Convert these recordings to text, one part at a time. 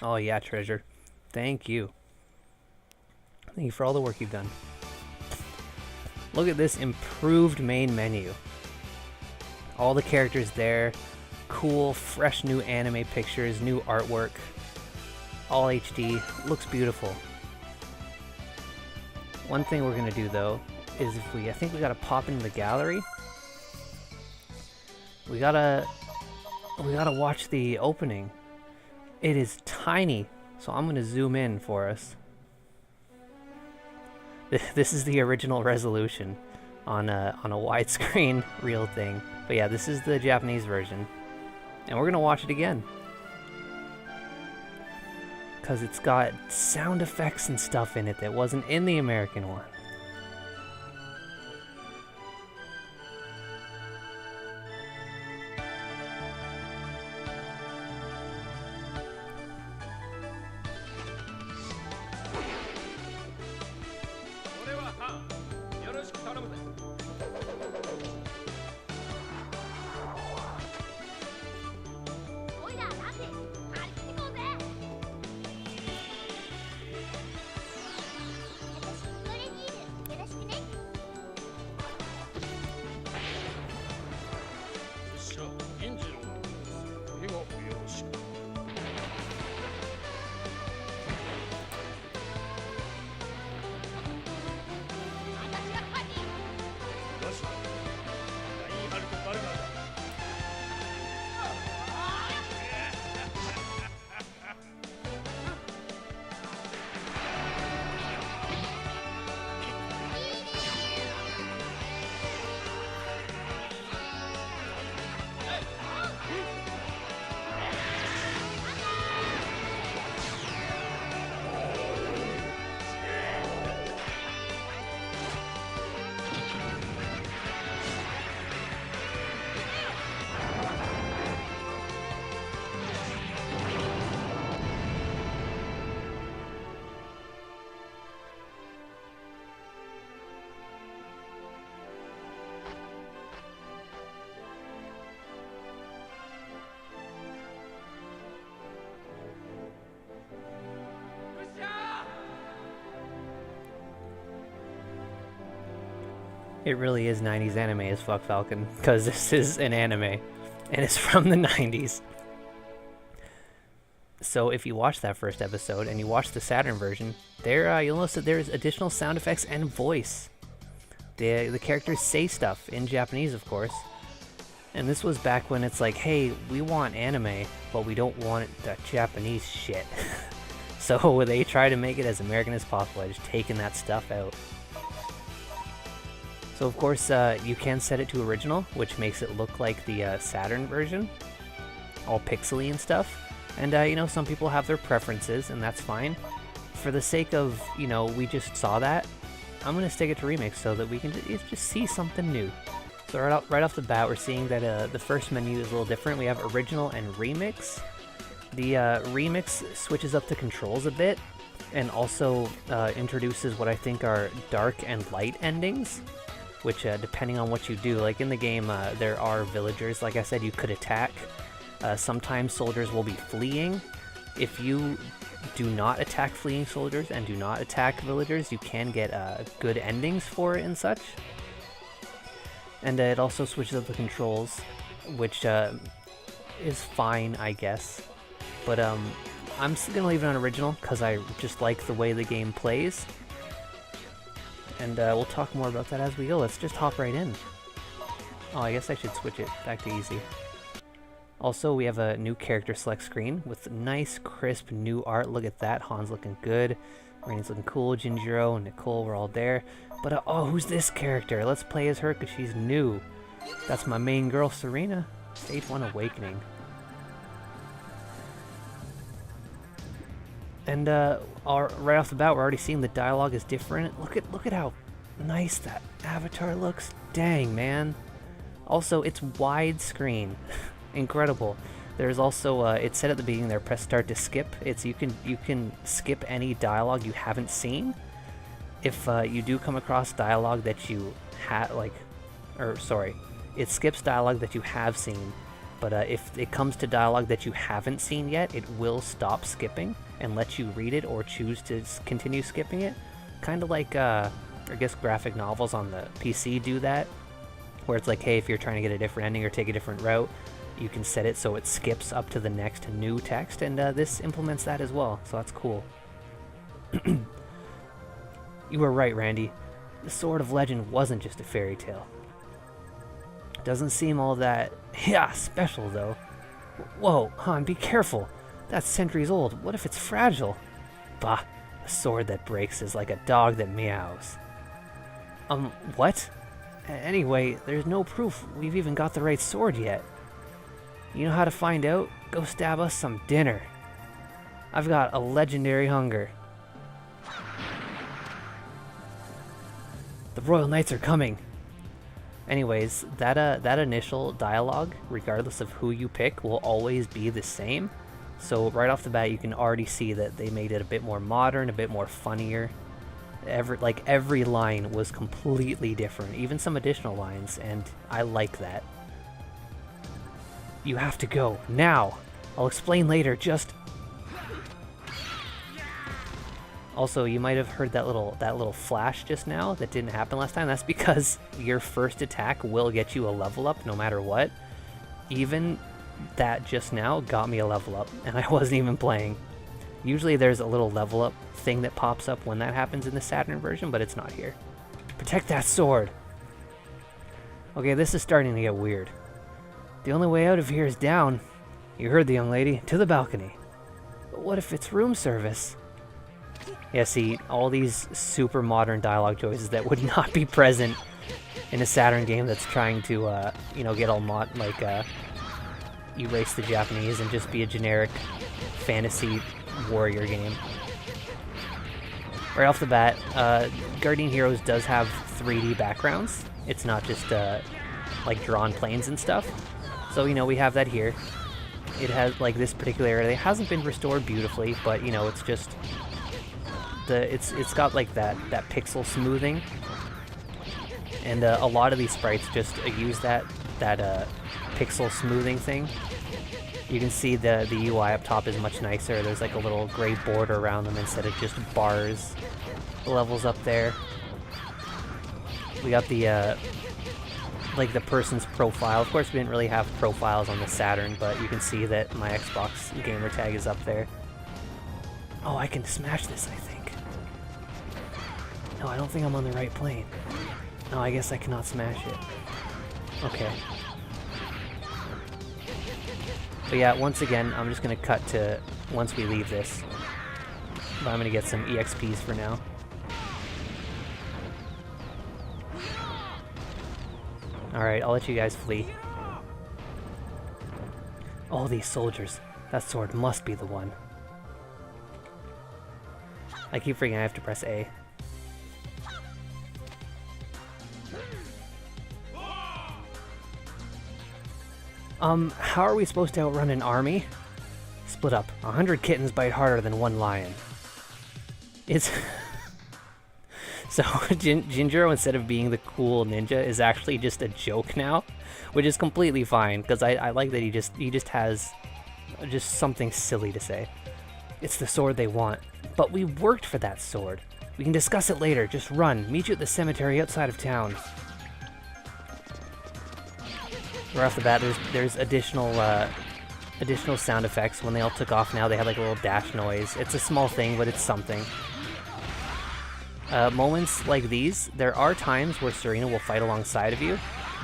Oh yeah, treasure. Thank you. Thank you for all the work you've done. Look at this improved main menu. All the characters there. Cool, fresh new anime pictures, new artwork. All HD. Looks beautiful. One thing we're gonna do though is I think we gotta pop into the gallery. We gotta watch the opening. It is tiny, so I'm gonna zoom in for us. This is the original resolution on a widescreen real thing. But yeah, this is the Japanese version, and we're gonna watch it again because it's got sound effects and stuff in it that wasn't in the American one. It really is 90s anime as fuck, Falcon, because this is an anime, and it's from the 90s. So if you watch that first episode and you watch the Saturn version, you'll notice that there's additional sound effects and voice. The characters say stuff in Japanese, of course. And this was back when it's like, hey, we want anime, but we don't want that Japanese shit. So they try to make it as American as possible by just taking that stuff out. So of course, you can set it to original, which makes it look like the Saturn version, all pixely and stuff. And you know, some people have their preferences, and that's fine. For the sake of, you know, we just saw that, I'm gonna stick it to remix so that we can just see something new. So right off the bat, we're seeing that the first menu is a little different. We have original and remix. The remix switches up the controls a bit, and also introduces what I think are dark and light endings. Which, depending on what you do, like in the game, there are villagers, like I said, you could attack. Sometimes soldiers will be fleeing. If you do not attack fleeing soldiers and do not attack villagers, you can get good endings for it and such. And it also switches up the controls, which is fine, I guess. But I'm still gonna leave it on original, because I just like the way the game plays. And we'll talk more about that as we go. Let's just hop right in. Oh, I guess I should switch it back to easy. Also, we have a new character select screen with nice, crisp, new art. Look at that. Han's looking good. Rain's looking cool. Jinjiro and Nicole, we're all there. But, oh, who's this character? Let's play as her because she's new. That's my main girl, Serena. Stage 1 Awakening. And right off the bat, we're already seeing the dialogue is different. Look at how nice that avatar looks. Dang, man. Also, it's widescreen. Incredible. There's also it said at the beginning there, press start to skip. You can skip any dialogue you haven't seen. If you do come across dialogue that you it skips dialogue that you have seen. But if it comes to dialogue that you haven't seen yet, it will stop skipping and let you read it or choose to continue skipping it. Kind of like, I guess graphic novels on the PC do that, where it's like, hey, if you're trying to get a different ending or take a different route, you can set it so it skips up to the next new text, and this implements that as well, so that's cool. You were right, Randy. The Sword of Legend wasn't just a fairy tale. Doesn't seem all that, yeah, special though. Whoa, Han, be careful. That's centuries old. What if it's fragile? Bah, a sword that breaks is like a dog that meows. What? Anyway, there's no proof we've even got the right sword yet. You know how to find out? Go stab us some dinner. I've got a legendary hunger. The Royal Knights are coming. Anyways, that initial dialogue, regardless of who you pick, will always be the same. So right off the bat, you can already see that they made it a bit more modern, a bit more funnier. Every line was completely different, even some additional lines, and I like that. You have to go now. I'll explain later. Just. Also, you might have heard that little flash just now that didn't happen last time. That's because your first attack will get you a level up no matter what. Even that just now got me a level up, and I wasn't even playing. Usually there's a little level up thing that pops up when that happens in the Saturn version, but it's not here. Protect that sword! Okay, this is starting to get weird. The only way out of here is down. You heard the young lady. To the balcony. But what if it's room service? Yeah, see, all these super modern dialogue choices that would not be present in a Saturn game that's trying to, get all erase the Japanese and just be a generic fantasy warrior game. Right off the bat, Guardian Heroes does have 3D backgrounds. It's not just, drawn planes and stuff. So, we have that here. It has, this particular area. It hasn't been restored beautifully, but, it's just... It's got that pixel smoothing, and a lot of these sprites just use that pixel smoothing thing. You can see the UI up top is much nicer. There's a little gray border around them instead of just bars. The levels up there. We got the the person's profile. Of course, we didn't really have profiles on the Saturn, but you can see that my Xbox gamer tag is up there. Oh, I can smash this, I think. No, I don't think I'm on the right plane. No, I guess I cannot smash it. Okay. But yeah, once again, I'm just going to cut to once we leave this. But I'm going to get some EXPs for now. Alright, I'll let you guys flee. All these soldiers. That sword must be the one. I keep forgetting I have to press A. How are we supposed to outrun an army? Split up. 100 kittens bite harder than one lion. It's... So, Jinjuro, instead of being the cool ninja, is actually just a joke now, which is completely fine, because I like that he just has just something silly to say. It's the sword they want. But we worked for that sword. We can discuss it later. Just run. Meet you at the cemetery outside of town. Right off the bat, there's additional sound effects. When they all took off now, they had a little dash noise. It's a small thing, but it's something. Moments like these, there are times where Serena will fight alongside of you.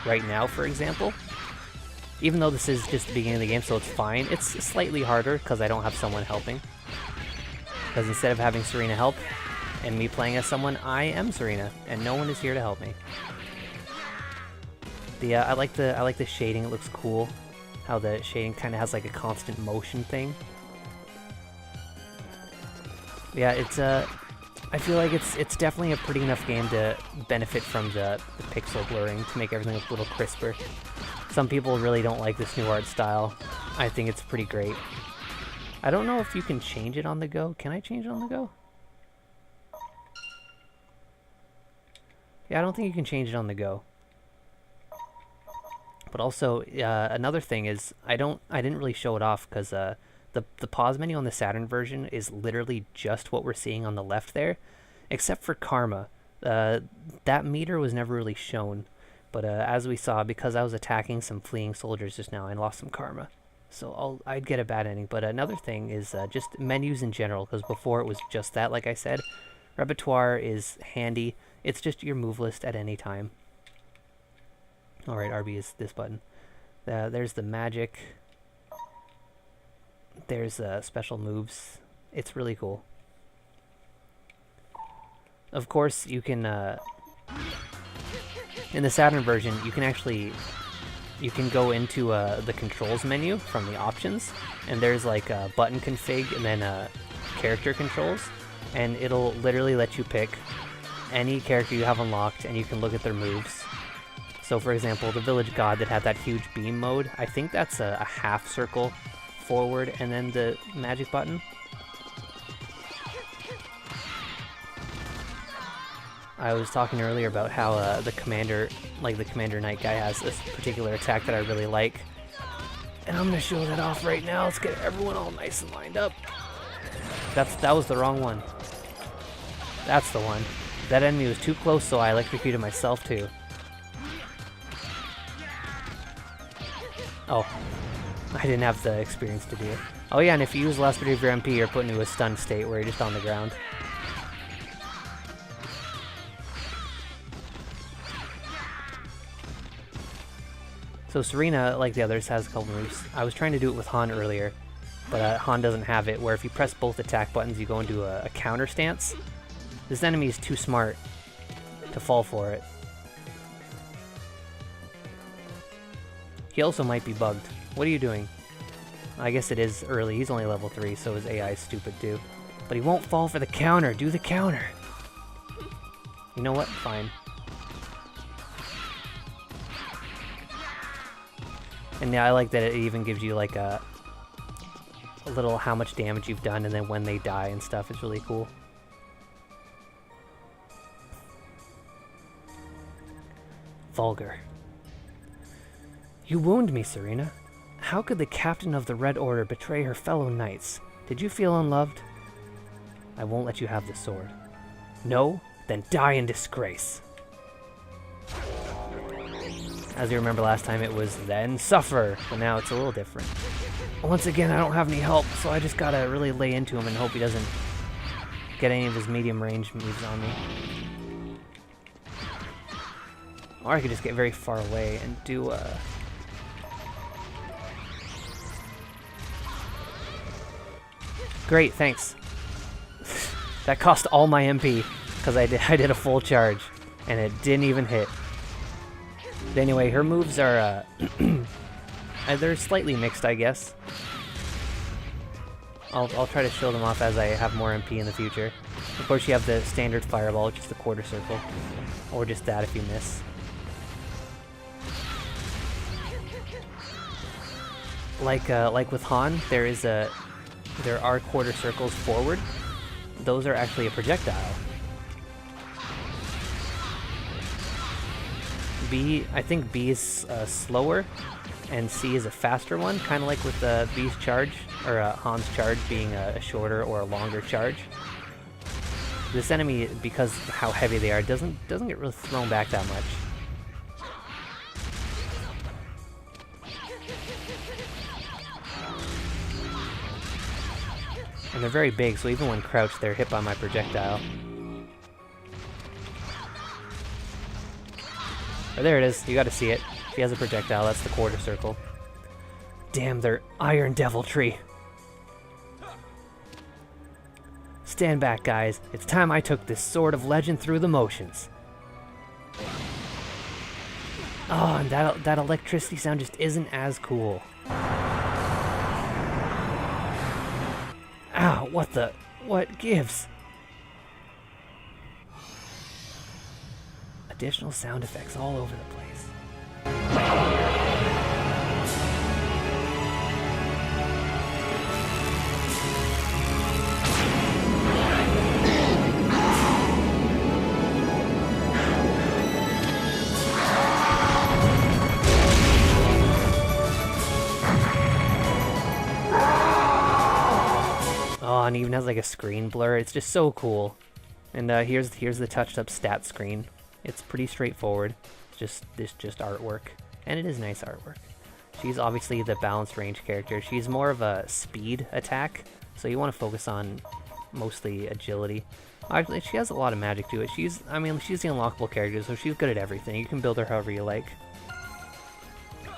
Right now, for example. Even though this is just the beginning of the game, so it's fine. It's slightly harder because I don't have someone helping. Because instead of having Serena help and me playing as someone, I am Serena, and no one is here to help me. I like the shading. It looks cool. How the shading kind of has a constant motion thing. Yeah, it's I feel like it's definitely a pretty enough game to benefit from the pixel blurring to make everything look a little crisper. Some people really don't like this new art style. I think it's pretty great. I don't know if you can change it on the go. Can I change it on the go? Yeah, I don't think you can change it on the go. But also, another thing is I didn't really show it off because the pause menu on the Saturn version is literally just what we're seeing on the left there, except for karma. That meter was never really shown, but as we saw, because I was attacking some fleeing soldiers just now, I lost some karma. So I'd get a bad ending. But another thing is just menus in general, because before it was just that, like I said. Repertoire is handy. It's just your move list at any time. Alright, RB is this button. There's the magic. There's special moves. It's really cool. Of course, you can, in the Saturn version, you can go into the controls menu from the options, and there's like button config and then character controls, and it'll literally let you pick any character you have unlocked, and you can look at their moves. So for example, the village god that had that huge beam mode, I think that's a half circle forward and then the magic button. I was talking earlier about how the commander knight guy has this particular attack that I really like. And I'm gonna show that off right now. Let's get everyone all nice and lined up. That was the wrong one. That's the one. That enemy was too close, so I electrocuted myself too. Oh, I didn't have the experience to do it. Oh yeah, and if you use the last bit of your MP, you're put into a stunned state where you're just on the ground. So Serena, like the others, has a couple moves. I was trying to do it with Han earlier, but Han doesn't have it, where if you press both attack buttons, you go into a counter stance. This enemy is too smart to fall for it. He also might be bugged. What are you doing? I guess it is early. He's only level 3, so his AI is stupid too. But he won't fall for the counter. Do the counter. You know what? Fine. And yeah, I like that it even gives you like a little how much damage you've done and then when they die and stuff. It's really cool. Vulgar. You wound me, Serena. How could the captain of the Red Order betray her fellow knights? Did you feel unloved? I won't let you have the sword. No? Then die in disgrace. As you remember last time, it was then suffer, but now it's a little different. Once again, I don't have any help, so I just gotta really lay into him and hope he doesn't get any of his medium range moves on me. Or I could just get very far away and do Great, thanks. That cost all my MP, because I did a full charge, and it didn't even hit. But anyway, her moves are, they're slightly mixed, I guess. I'll try to show them off as I have more MP in the future. Of course, you have the standard fireball, which is the quarter circle, or just that if you miss. Like with Han, there are quarter circles forward. Those are actually a projectile. I think B is slower, and C is a faster one, kind of like with B's charge, or Han's charge being a shorter or a longer charge. This enemy, because of how heavy they are, doesn't get really thrown back that much. And they're very big, so even when crouched, they're hit by my projectile. Oh, there it is. You gotta see it. She has a projectile. That's the quarter circle. Damn their iron deviltry. Stand back, guys. It's time I took this sword of legend through the motions. Oh, and that electricity sound just isn't as cool. Ow, what gives? Additional sound effects all over the place. fun. It even has like a screen blur. It's just so cool. And here's the touched up stat screen. It's pretty straightforward. It's just artwork, and it is nice artwork. She's obviously the balanced range character. She's more of a speed attack, so you want to focus on mostly agility. Actually, she has a lot of magic to it. She's the unlockable character, so she's good at everything. You can build her however you like.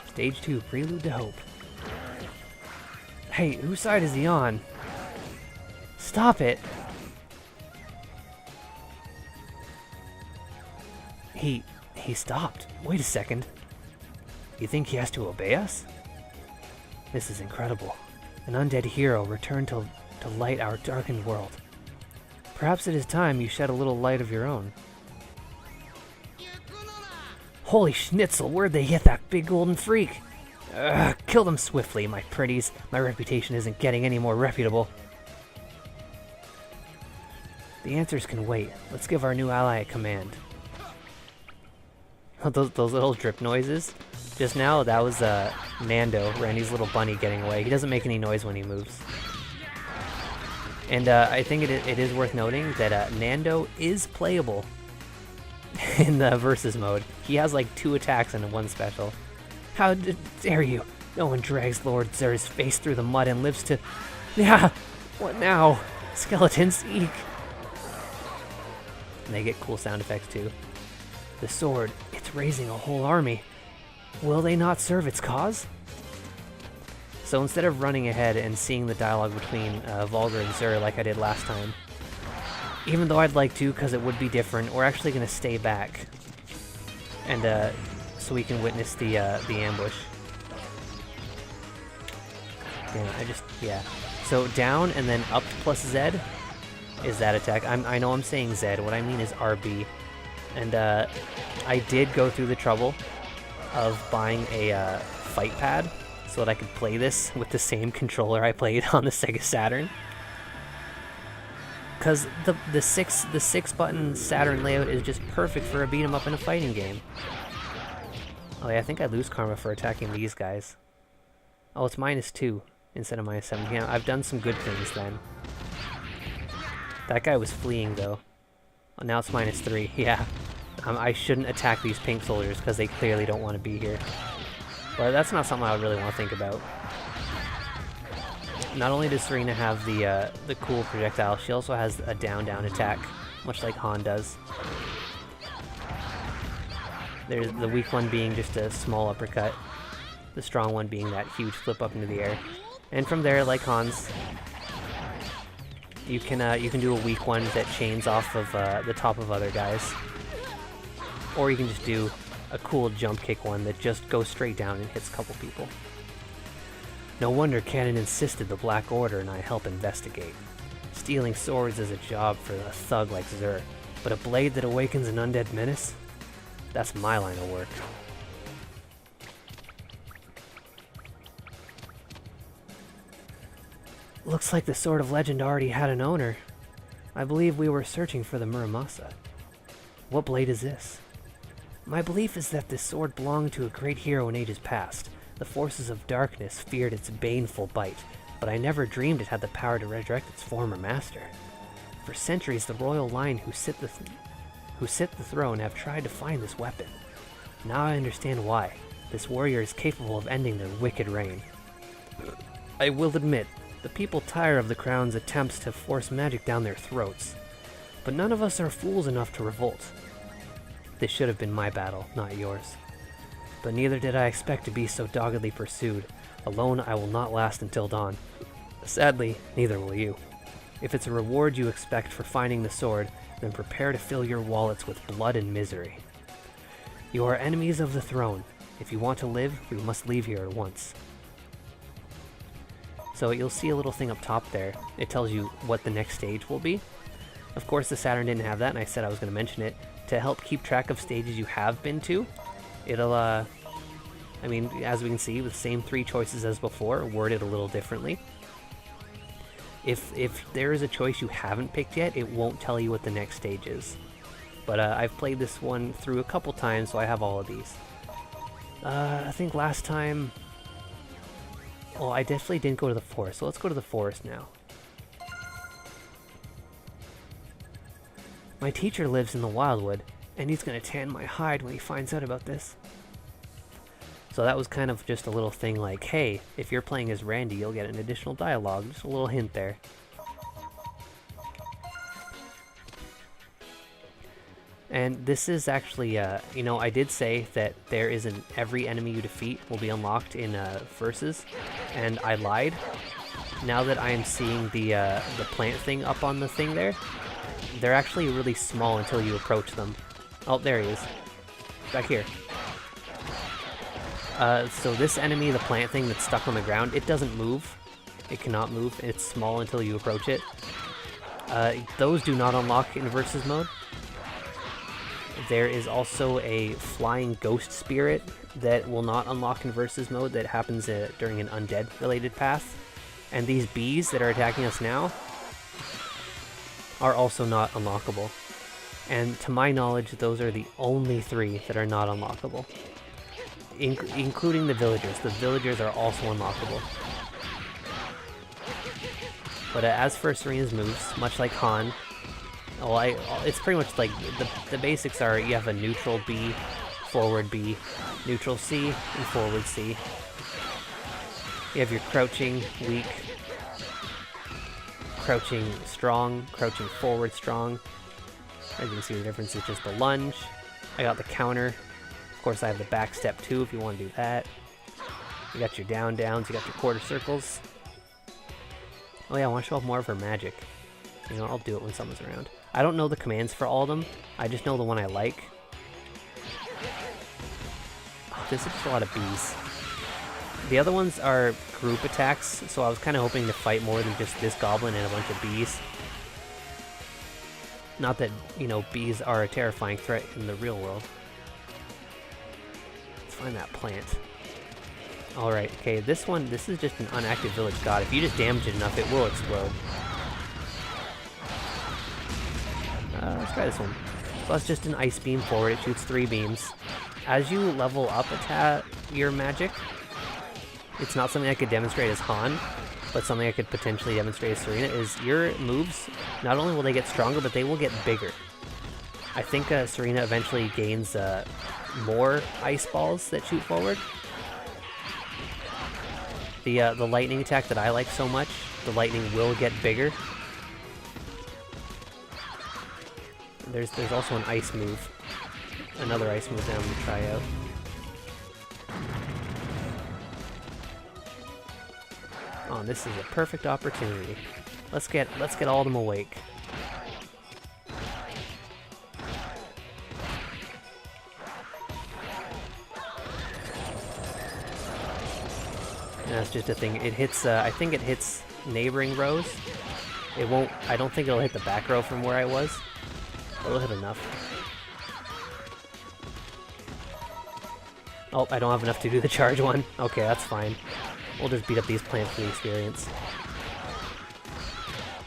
Stage 2, Prelude to Hope. Hey, whose side is he on? Stop it! He stopped. Wait a second. You think he has to obey us? This is incredible. An undead hero returned to light our darkened world. Perhaps it is time you shed a little light of your own. Holy schnitzel, where'd they get that big golden freak? Kill them swiftly, my pretties. My reputation isn't getting any more reputable. The answers can wait. Let's give our new ally a command. Those little drip noises. Just now, that was Nando, Randy's little bunny, getting away. He doesn't make any noise when he moves. And I think it is worth noting that Nando is playable in the versus mode. He has like 2 attacks and 1 special. How dare you? No one drags Lord Zer's face through the mud and lives to... Yeah! What now? Skeletons, eek! And they get cool sound effects too. The sword, it's raising a whole army. Will they not serve its cause? So instead of running ahead and seeing the dialogue between Volgar and Zer like I did last time, even though I'd like to because it would be different, we're actually going to stay back. And so we can witness the ambush. Yeah. So down and then up plus Z is that attack. I know I'm saying Z, what I mean is RB. And I did go through the trouble of buying a fight pad so that I could play this with the same controller I played on the Sega Saturn. Because the six button Saturn layout is just perfect for a beat 'em up in a fighting game. Oh yeah, I think I lose karma for attacking these guys. Oh, it's -2 instead of -7. Yeah, I've done some good things then. That guy was fleeing though. Oh, now it's -3. Yeah. I shouldn't attack these pink soldiers because they clearly don't want to be here. But that's not something I would really want to think about. Not only does Serena have the cool projectile, she also has a down-down attack, much like Han does. There's the weak one being just a small uppercut, the strong one being that huge flip up into the air. And from there, like Han's, you can do a weak one that chains off of the top of other guys. Or you can just do a cool jump kick one that just goes straight down and hits a couple people. No wonder Cannon insisted the Black Order and I help investigate. Stealing swords is a job for a thug like Zer, but a blade that awakens an undead menace? That's my line of work. Looks like the Sword of Legend already had an owner. I believe we were searching for the Muramasa. What blade is this? My belief is that this sword belonged to a great hero in ages past. The forces of darkness feared its baneful bite, but I never dreamed it had the power to resurrect its former master. For centuries, the royal line who sit the throne have tried to find this weapon. Now I understand why. This warrior is capable of ending their wicked reign. I will admit, the people tire of the crown's attempts to force magic down their throats. But none of us are fools enough to revolt. This should have been my battle, not yours. But neither did I expect to be so doggedly pursued. Alone, I will not last until dawn. Sadly, neither will you. If it's a reward you expect for finding the sword, then prepare to fill your wallets with blood and misery. You are enemies of the throne. If you want to live, we must leave here at once. So you'll see a little thing up top there. It tells you what the next stage will be. Of course, the Saturn didn't have that, and I said I was going to mention it. To help keep track of stages you have been to, it'll, I mean, as we can see, with the same 3 choices as before, worded a little differently. If there is a choice you haven't picked yet, it won't tell you what the next stage is. But I've played this one through a couple times, so I have all of these. I think last time... Oh, I definitely didn't go to the forest, so let's go to the forest now. My teacher lives in the Wildwood, and he's gonna tan my hide when he finds out about this. So that was kind of just a little thing like, hey, if you're playing as Randy, you'll get an additional dialogue. Just a little hint there. And this is actually, you know, I did say that there isn't every enemy you defeat will be unlocked in Versus, and I lied. Now that I am seeing the plant thing up on the thing there, they're actually really small until you approach them. Oh, there he is. Back here. So this enemy, the plant thing that's stuck on the ground, it doesn't move. It cannot move. It's small until you approach it. Those do not unlock in Versus mode. There is also a flying ghost spirit that will not unlock in Versus mode that happens during an undead related path. And these bees that are attacking us now are also not unlockable. And to my knowledge, those are the only 3 that are not unlockable. Including the villagers. The villagers are also unlockable. But as for Serena's moves, much like Han, it's pretty much like the basics are you have a neutral B, forward B, neutral C, and forward C. You have your crouching, weak, crouching, strong, crouching forward, strong. As you can see, the difference is just the lunge. I got the counter. Of course, I have the back step too if you want to do that. You got your down downs, you got your quarter circles. Oh yeah, I want to show off more of her magic. You know, I'll do it when someone's around. I don't know the commands for all of them. I just know the one I like. Oh, this is just a lot of bees. The other ones are group attacks, so I was kind of hoping to fight more than just this goblin and a bunch of bees. Not that, you know, bees are a terrifying threat in the real world. Let's find that plant. Alright, okay, this is just an unactive village god. If you just damage it enough, it will explode. Let's try this one. So that's just an ice beam forward. It shoots 3 beams. As you level up your magic, it's not something I could demonstrate as Han, but something I could potentially demonstrate as Serena, is your moves, not only will they get stronger, but they will get bigger. I think Serena eventually gains more ice balls that shoot forward. The lightning attack that I like so much, the lightning will get bigger. There's also an ice move. Another ice move that I'm going to try out. Oh, this is a perfect opportunity. Let's get all of them awake. And that's just a thing. It hits. I think it hits neighboring rows. It won't. I don't think it'll hit the back row from where I was. It'll hit enough. Oh, I don't have enough to do the charge one. Okay, that's fine. We'll just beat up these plants for the experience.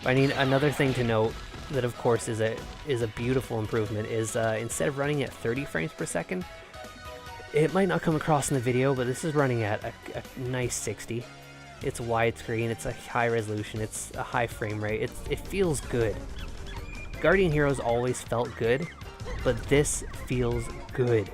But I mean, another thing to note that, of course, is a beautiful improvement is instead of running at 30 frames per second, it might not come across in the video, but this is running at a nice 60. It's widescreen. It's a high resolution. It's a high frame rate. It feels good. Guardian Heroes always felt good, but this feels good.